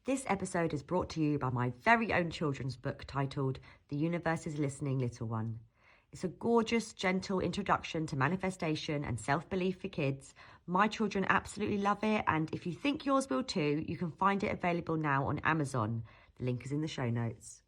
This episode is brought to you by my very own children's book titled The Universe is Listening, Little One. It's a gorgeous, gentle introduction to manifestation and self-belief for kids. My children absolutely love it, and if you think yours will too, you can find it available now on Amazon. The link is in the show notes.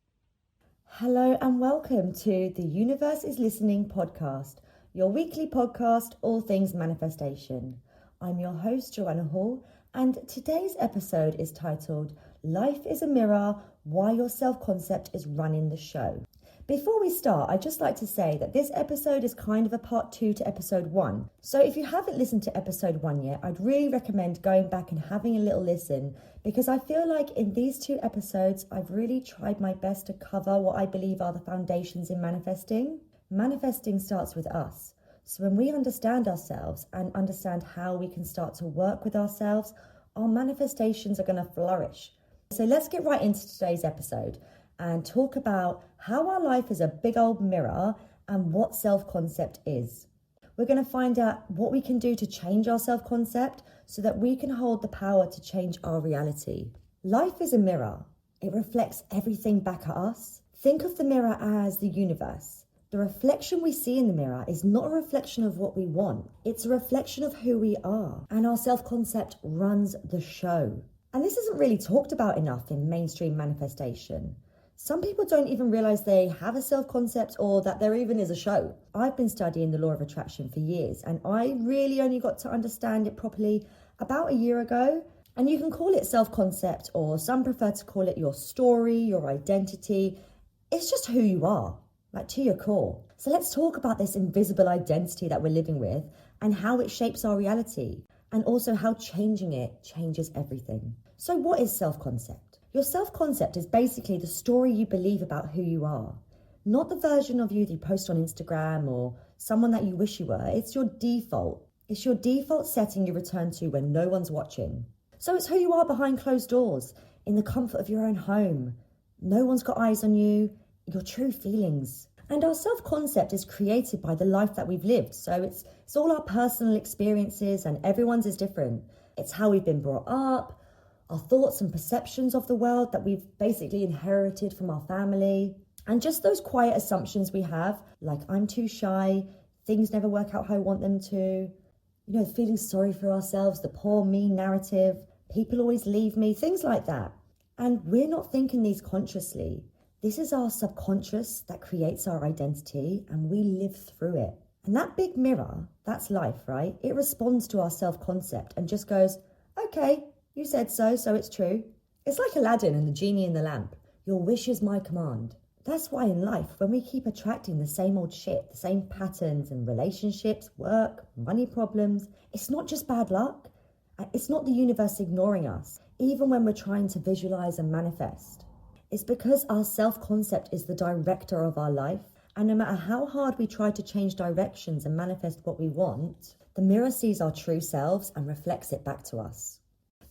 Hello and welcome to The Universe is Listening podcast, your weekly podcast, all things manifestation. I'm your host, Joanna Hall, and today's episode is titled Life is a Mirror, Why Your Self-Concept is Running the Show. Before we start, I'd just like to say that this episode is kind of a part 2 to episode 1. So if you haven't listened to episode 1 yet, I'd really recommend going back and having a little listen, because I feel like in these 2 episodes, I've really tried my best to cover what I believe are the foundations in manifesting. Manifesting starts with us. So when we understand ourselves and understand how we can start to work with ourselves, our manifestations are going to flourish. So let's get right into today's episode and talk about how our life is a big old mirror and what self-concept is. We're going to find out what we can do to change our self-concept so that we can hold the power to change our reality. Life is a mirror. It reflects everything back at us. Think of the mirror as the universe. The reflection we see in the mirror is not a reflection of what we want. It's a reflection of who we are. And our self-concept runs the show. And this isn't really talked about enough in mainstream manifestation. Some people don't even realize they have a self-concept or that there even is a show. I've been studying the law of attraction for years, and I really only got to understand it properly about a year ago. And you can call it self-concept, or some prefer to call it your story, your identity. It's just who you are, like to your core. So let's talk about this invisible identity that we're living with and how it shapes our reality, and also how changing it changes everything. So what is self-concept? Your self-concept is basically the story you believe about who you are. Not the version of you that you post on Instagram or someone that you wish you were. It's your default. It's your default setting you return to when no one's watching. So it's who you are behind closed doors, in the comfort of your own home. No one's got eyes on you, your true feelings. And our self-concept is created by the life that we've lived. So it's all our personal experiences, and everyone's is different. It's how we've been brought up, our thoughts and perceptions of the world that we've basically inherited from our family, and just those quiet assumptions we have, like I'm too shy, things never work out how I want them to, feeling sorry for ourselves, the poor me narrative, people always leave me, things like that. And we're not thinking these consciously. This is our subconscious that creates our identity, and we live through it. And that big mirror, that's life, right? It responds to our self-concept and just goes, okay, you said so it's true. It's like Aladdin and the genie in the lamp. Your wish is my command. That's why in life, when we keep attracting the same old shit, the same patterns in relationships, work, money problems, it's not just bad luck. It's not the universe ignoring us, even when we're trying to visualize and manifest. It's because our self-concept is the director of our life. And no matter how hard we try to change directions and manifest what we want, the mirror sees our true selves and reflects it back to us.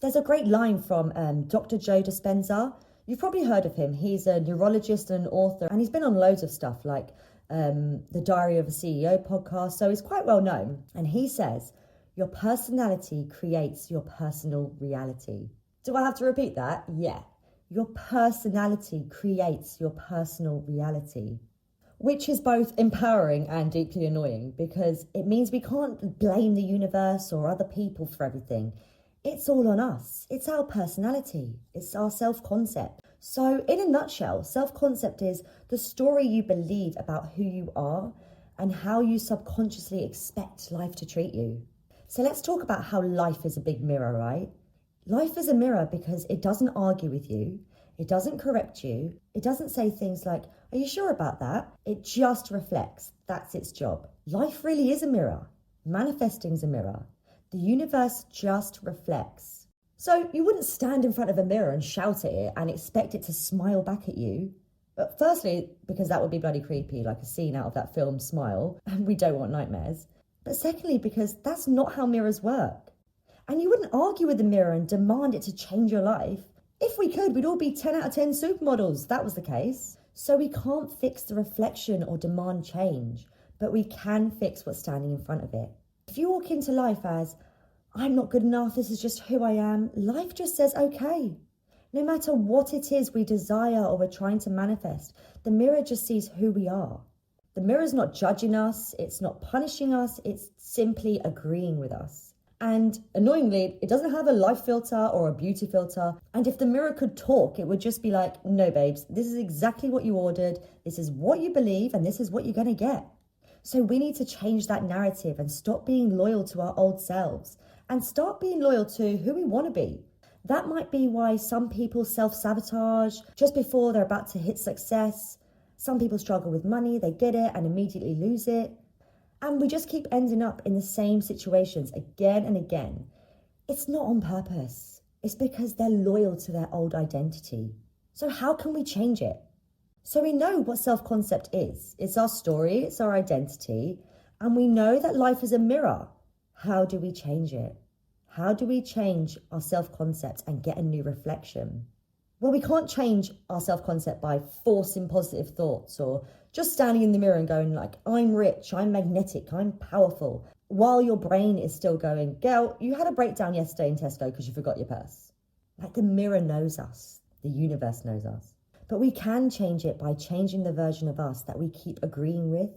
There's a great line from Dr. Joe Dispenza. You've probably heard of him. He's a neurologist and an author, and he's been on loads of stuff like the Diary of a CEO podcast, so he's quite well known. And he says, your personality creates your personal reality. Do I have to repeat that? Yeah. Your personality creates your personal reality, which is both empowering and deeply annoying, because it means we can't blame the universe or other people for everything. It's all on us. It's our personality. It's our self-concept. So in a nutshell, self-concept is the story you believe about who you are and how you subconsciously expect life to treat you. So let's talk about how life is a big mirror, right? Life is a mirror because it doesn't argue with you. It doesn't correct you. It doesn't say things like, are you sure about that? It just reflects. That's its job. Life really is a mirror. Manifesting's a mirror. The universe just reflects. So you wouldn't stand in front of a mirror and shout at it and expect it to smile back at you. But firstly, because that would be bloody creepy, like a scene out of that film Smile, and we don't want nightmares. But secondly, because that's not how mirrors work. And you wouldn't argue with the mirror and demand it to change your life. If we could, we'd all be 10 out of 10 supermodels. That was the case. So we can't fix the reflection or demand change, but we can fix what's standing in front of it. If you walk into life as, I'm not good enough, this is just who I am, life just says, okay. No matter what it is we desire or we're trying to manifest, the mirror just sees who we are. The mirror's not judging us, it's not punishing us, it's simply agreeing with us. And annoyingly, it doesn't have a life filter or a beauty filter. And if the mirror could talk, it would just be like, no, babes, this is exactly what you ordered. This is what you believe, and this is what you're going to get. So we need to change that narrative and stop being loyal to our old selves and start being loyal to who we want to be. That might be why some people self-sabotage just before they're about to hit success. Some people struggle with money, they get it and immediately lose it. And we just keep ending up in the same situations again and again. It's not on purpose. It's because they're loyal to their old identity. So how can we change it? So we know what self-concept is. It's our story, it's our identity, and we know that life is a mirror. How do we change it? How do we change our self-concept and get a new reflection? Well, we can't change our self-concept by forcing positive thoughts or just standing in the mirror and going like, I'm rich, I'm magnetic, I'm powerful, while your brain is still going, girl, you had a breakdown yesterday in Tesco because you forgot your purse. Like the mirror knows us, the universe knows us. But we can change it by changing the version of us that we keep agreeing with.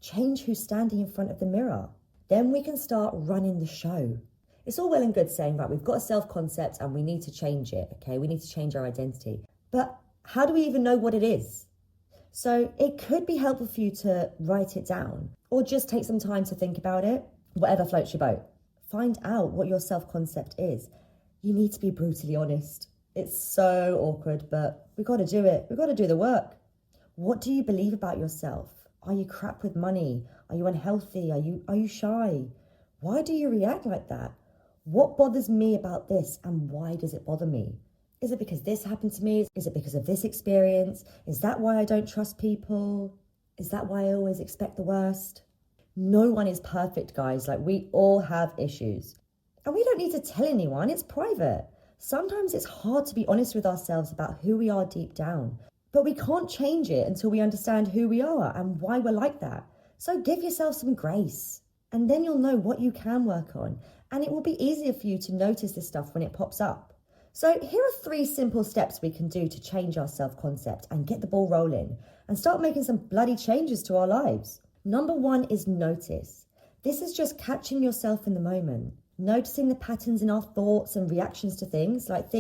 Change who's standing in front of the mirror. Then we can start running the show. It's all well and good saying, right, we've got a self-concept and we need to change it, okay? We need to change our identity. But how do we even know what it is? So it could be helpful for you to write it down or just take some time to think about it, whatever floats your boat. Find out what your self-concept is. You need to be brutally honest. It's so awkward, but we've got to do it. We've got to do the work. What do you believe about yourself? Are you crap with money? Are you unhealthy? Are you shy? Why do you react like that? What bothers me about this and why does it bother me? Is it because this happened to me? Is it because of this experience? Is that why I don't trust people? Is that why I always expect the worst? No one is perfect, guys. Like, we all have issues. And we don't need to tell anyone, it's private. Sometimes it's hard to be honest with ourselves about who we are deep down. But we can't change it until we understand who we are and why we're like that. So give yourself some grace. And then you'll know what you can work on. And it will be easier for you to notice this stuff when it pops up. So here are 3 simple steps we can do to change our self-concept and get the ball rolling and start making some bloody changes to our lives. Number 1 is notice. This is just catching yourself in the moment, noticing the patterns in our thoughts and reactions to things like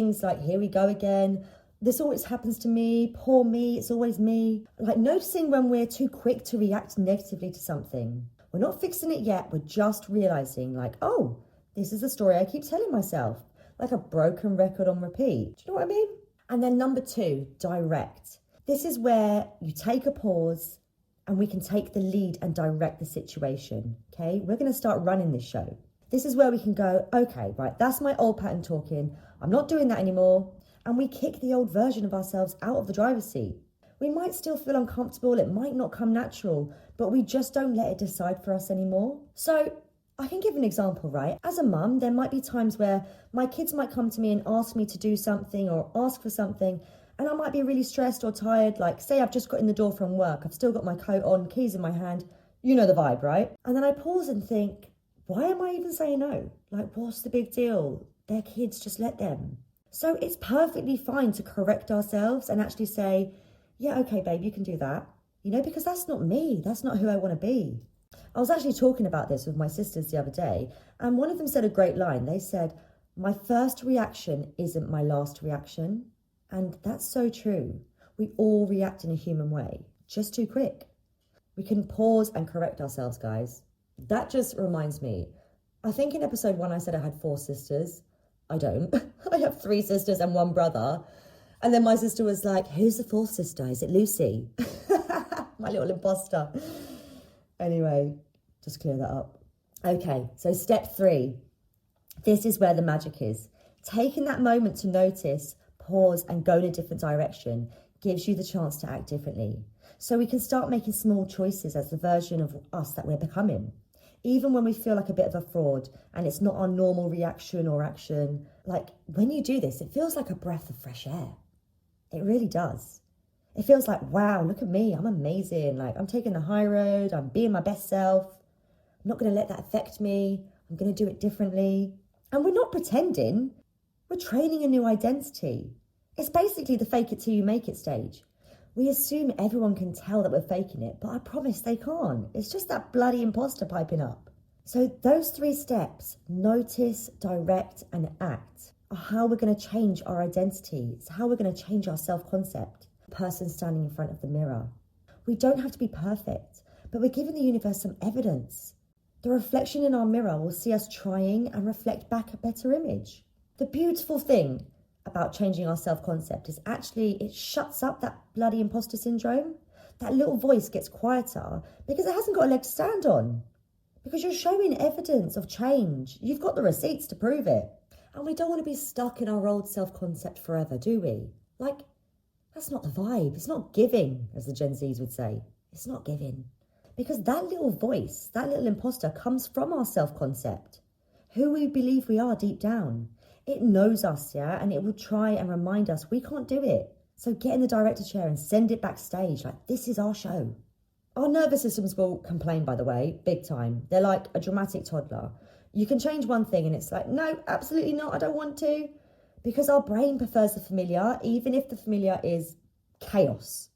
here we go again, this always happens to me, poor me, it's always me. Like noticing when we're too quick to react negatively to something. We're not fixing it yet, we're just realizing like, oh, this is the story I keep telling myself, like a broken record on repeat. Do you know what I mean? And then number 2, direct. This is where you take a pause and we can take the lead and direct the situation, okay? We're going to start running this show. This is where we can go, okay, right, that's my old pattern talking. I'm not doing that anymore. And we kick the old version of ourselves out of the driver's seat. We might still feel uncomfortable. It might not come natural, but we just don't let it decide for us anymore. So I can give an example, right? As a mum, there might be times where my kids might come to me and ask me to do something or ask for something, and I might be really stressed or tired. Like, say I've just got in the door from work, I've still got my coat on, keys in my hand. You know the vibe, right? And then I pause and think, why am I even saying no? Like, what's the big deal? They're kids, just let them. So it's perfectly fine to correct ourselves and actually say, yeah, okay, babe, you can do that. You know, because that's not me. That's not who I want to be. I was actually talking about this with my sisters the other day, and one of them said a great line. They said, my first reaction isn't my last reaction. And that's so true. We all react in a human way, just too quick. We can pause and correct ourselves, guys. That just reminds me, I think in episode 1 I said I had 4 sisters. I don't. I have 3 sisters and 1 brother. And then my sister was like, who's the 4th sister? Is it Lucy? My little imposter. Anyway, just clear that up. Okay, so step 3. This is where the magic is. Taking that moment to notice, pause and go in a different direction gives you the chance to act differently. So we can start making small choices as the version of us that we're becoming. Even when we feel like a bit of a fraud and it's not our normal reaction or action, like when you do this, it feels like a breath of fresh air. It really does. It feels like, wow, look at me, I'm amazing. Like I'm taking the high road, I'm being my best self. I'm not going to let that affect me. I'm going to do it differently. And we're not pretending. We're training a new identity. It's basically the fake it till you make it stage. We assume everyone can tell that we're faking it, but I promise they can't. It's just that bloody imposter piping up. So those 3 steps, notice, direct, and act, are how we're going to change our identity. It's how we're going to change our self-concept. The person standing in front of the mirror. We don't have to be perfect, but we're giving the universe some evidence. The reflection in our mirror will see us trying and reflect back a better image. The beautiful thing about changing our self-concept is actually it shuts up that bloody imposter syndrome. That little voice gets quieter because it hasn't got a leg to stand on. Because you're showing evidence of change. You've got the receipts to prove it. And we don't want to be stuck in our old self-concept forever, do we? Like, that's not the vibe. It's not giving, as the Gen Zs would say. It's not giving. Because that little voice, that little imposter comes from our self-concept. Who we believe we are deep down. It knows us, yeah? And it will try and remind us we can't do it. So get in the director chair and send it backstage. Like, this is our show. Our nervous systems will complain, by the way, big time. They're like a dramatic toddler. You can change one thing and it's like, no, absolutely not, I don't want to. Because our brain prefers the familiar, even if the familiar is chaos.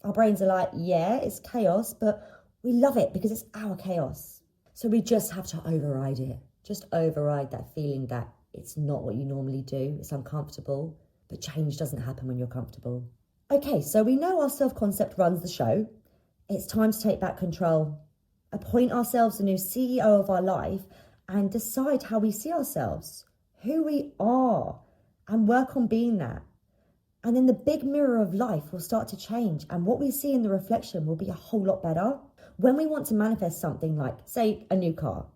Our brains are like, yeah, it's chaos, but we love it because it's our chaos. So we just have to override it. Just override that feeling that it's not what you normally do. It's uncomfortable, but change doesn't happen when you're comfortable. Okay, so we know our self-concept runs the show. It's time to take back control. Appoint ourselves a new CEO of our life and decide how we see ourselves, who we are, and work on being that. And then the big mirror of life will start to change and what we see in the reflection will be a whole lot better. When we want to manifest something like, say, a new car,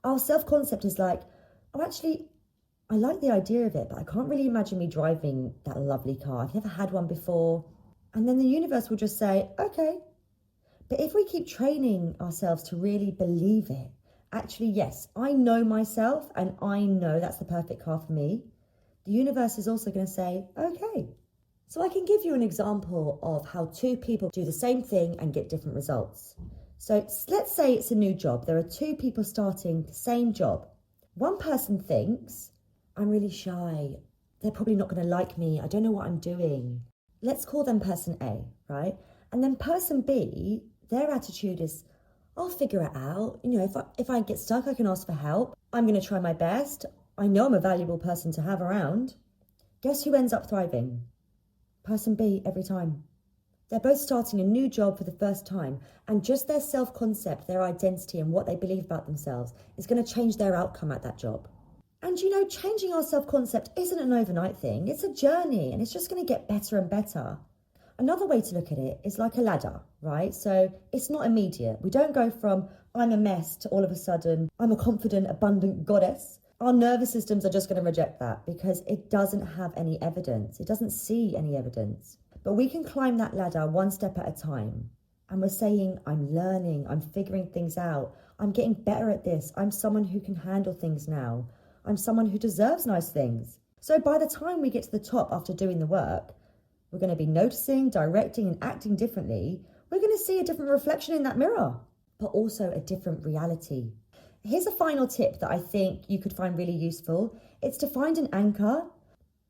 our self-concept is like, oh, actually, I like the idea of it, but I can't really imagine me driving that lovely car. I've never had one before. And then the universe will just say, okay. But if we keep training ourselves to really believe it, actually, yes, I know myself and I know that's the perfect car for me. The universe is also going to say, okay. So I can give you an example of how 2 people do the same thing and get different results. So let's say it's a new job. There are 2 people starting the same job. One person thinks, I'm really shy. They're probably not going to like me. I don't know what I'm doing. Let's call them person A, right? And then person B, their attitude is, I'll figure it out. You know, if I get stuck, I can ask for help. I'm going to try my best. I know I'm a valuable person to have around. Guess who ends up thriving? Person B every time. They're both starting a new job for the first time, and just their self-concept, their identity and what they believe about themselves is going to change their outcome at that job. And you know, changing our self-concept isn't an overnight thing. It's a journey and it's just going to get better and better. Another way to look at it is like a ladder, right? So it's not immediate. We don't go from I'm a mess to all of a sudden I'm a confident, abundant goddess. Our nervous systems are just going to reject that because it doesn't have any evidence. It doesn't see any evidence. But we can climb that ladder one step at a time. And we're saying, I'm learning, I'm figuring things out. I'm getting better at this. I'm someone who can handle things now. I'm someone who deserves nice things. So by the time we get to the top after doing the work, we're going to be noticing, directing and acting differently. We're going to see a different reflection in that mirror, but also a different reality. Here's a final tip that I think you could find really useful. It's to find an anchor.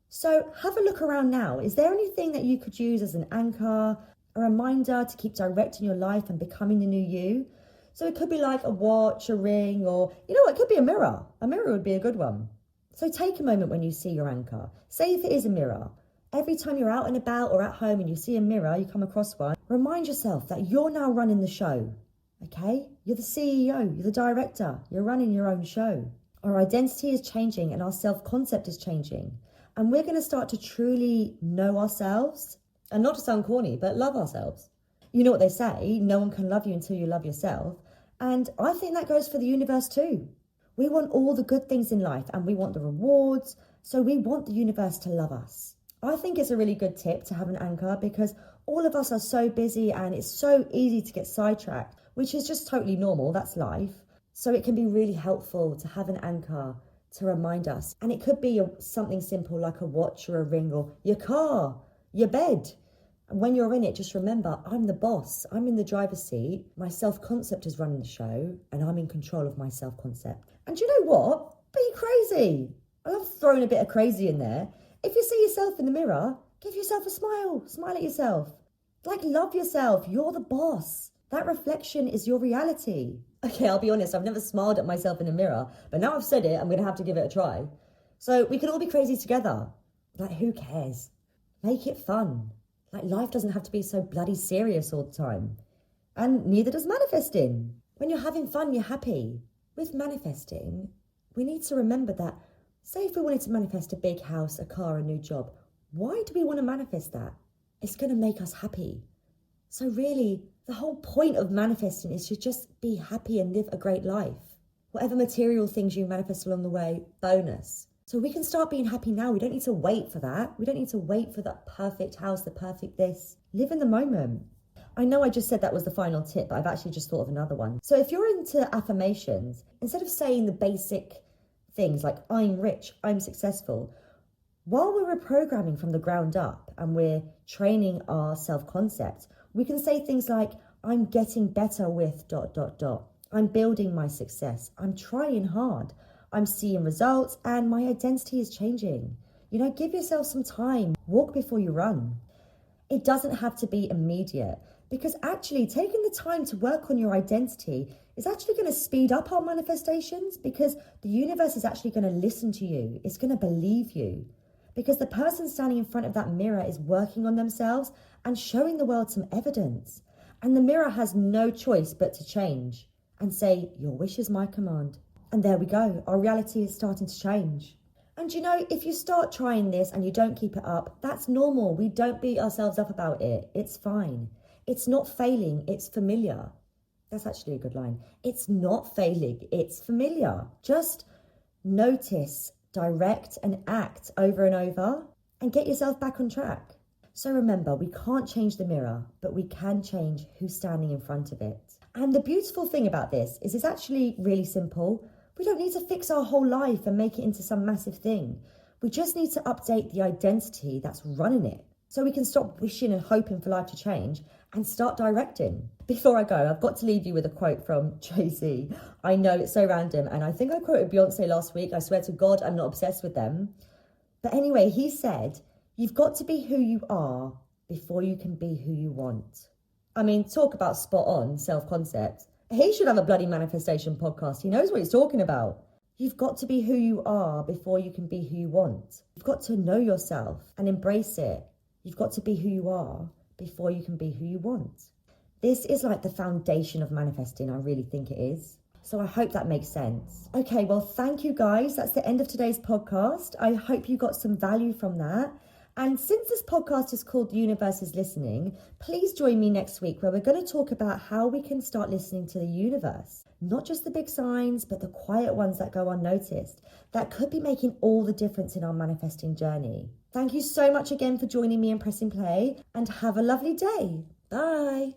So have a look around now. Is there anything that you could use as an anchor, a reminder to keep directing your life and becoming the new you? So it could be like a watch, a ring, or, you know what, it could be a mirror. A mirror would be a good one. So take a moment when you see your anchor. Say if it is a mirror. Every time you're out and about or at home and you see a mirror, you come across one, remind yourself that you're now running the show, okay? You're the CEO, you're the director, you're running your own show. Our identity is changing and our self-concept is changing. And we're going to start to truly know ourselves, and not to sound corny, but love ourselves. You know what they say, no one can love you until you love yourself. And I think that goes for the universe too. We want all the good things in life and we want the rewards. So we want the universe to love us. I think it's a really good tip to have an anchor because all of us are so busy and it's so easy to get sidetracked, which is just totally normal. That's life. So it can be really helpful to have an anchor to remind us. And it could be something simple like a watch or a ring or your car, your bed. And when you're in it, just remember, I'm the boss. I'm in the driver's seat. My self-concept is running the show and I'm in control of my self-concept. And you know what? Be crazy. I love throwing a bit of crazy in there. If you see yourself in the mirror, give yourself a smile. Smile at yourself. Like, love yourself. You're the boss. That reflection is your reality. Okay, I'll be honest, I've never smiled at myself in a mirror, but now I've said it, I'm going to have to give it a try. So we can all be crazy together. Like, who cares? Make it fun. Like, life doesn't have to be so bloody serious all the time. And neither does manifesting. When you're having fun, you're happy. With manifesting, we need to remember that, say if we wanted to manifest a big house, a car, a new job, why do we want to manifest that? It's going to make us happy. So really, the whole point of manifesting is to just be happy and live a great life. Whatever material things you manifest along the way, bonus. So we can start being happy now. We don't need to wait for that. We don't need to wait for that perfect house, the perfect this. Live in the moment. I know I just said that was the final tip, but I've actually just thought of another one. So if you're into affirmations, instead of saying the basic things like I'm rich, I'm successful, while we're reprogramming from the ground up and we're training our self-concept, we can say things like, I'm getting better with ... I'm building my success. I'm trying hard. I'm seeing results and my identity is changing. Give yourself some time. Walk before you run. It doesn't have to be immediate, because actually taking the time to work on your identity is actually going to speed up our manifestations, because the universe is actually going to listen to you. It's going to believe you. Because the person standing in front of that mirror is working on themselves and showing the world some evidence. And the mirror has no choice but to change and say, your wish is my command. And there we go. Our reality is starting to change. And if you start trying this and you don't keep it up, that's normal. We don't beat ourselves up about it. It's fine. It's not failing. It's familiar. That's actually a good line. It's not failing. It's familiar. Just notice, direct and act over and over and get yourself back on track. So remember, we can't change the mirror, but we can change who's standing in front of it. And the beautiful thing about this is it's actually really simple. We don't need to fix our whole life and make it into some massive thing. We just need to update the identity that's running it, so we can stop wishing and hoping for life to change and start directing. Before I go, I've got to leave you with a quote from Jay-Z. I know it's so random, and I think I quoted Beyonce last week. I swear to God, I'm not obsessed with them. But anyway, he said, you've got to be who you are before you can be who you want. I mean, talk about spot on self-concept. He should have a bloody manifestation podcast. He knows what he's talking about. You've got to be who you are before you can be who you want. You've got to know yourself and embrace it. You've got to be who you are before you can be who you want. This is like the foundation of manifesting. I really think it is. So I hope that makes sense. Okay, well, thank you guys. That's the end of today's podcast. I hope you got some value from that. And since this podcast is called The Universe is Listening, please join me next week where we're going to talk about how we can start listening to the universe. Not just the big signs, but the quiet ones that go unnoticed, that could be making all the difference in our manifesting journey. Thank you so much again for joining me and pressing play, and have a lovely day. Bye.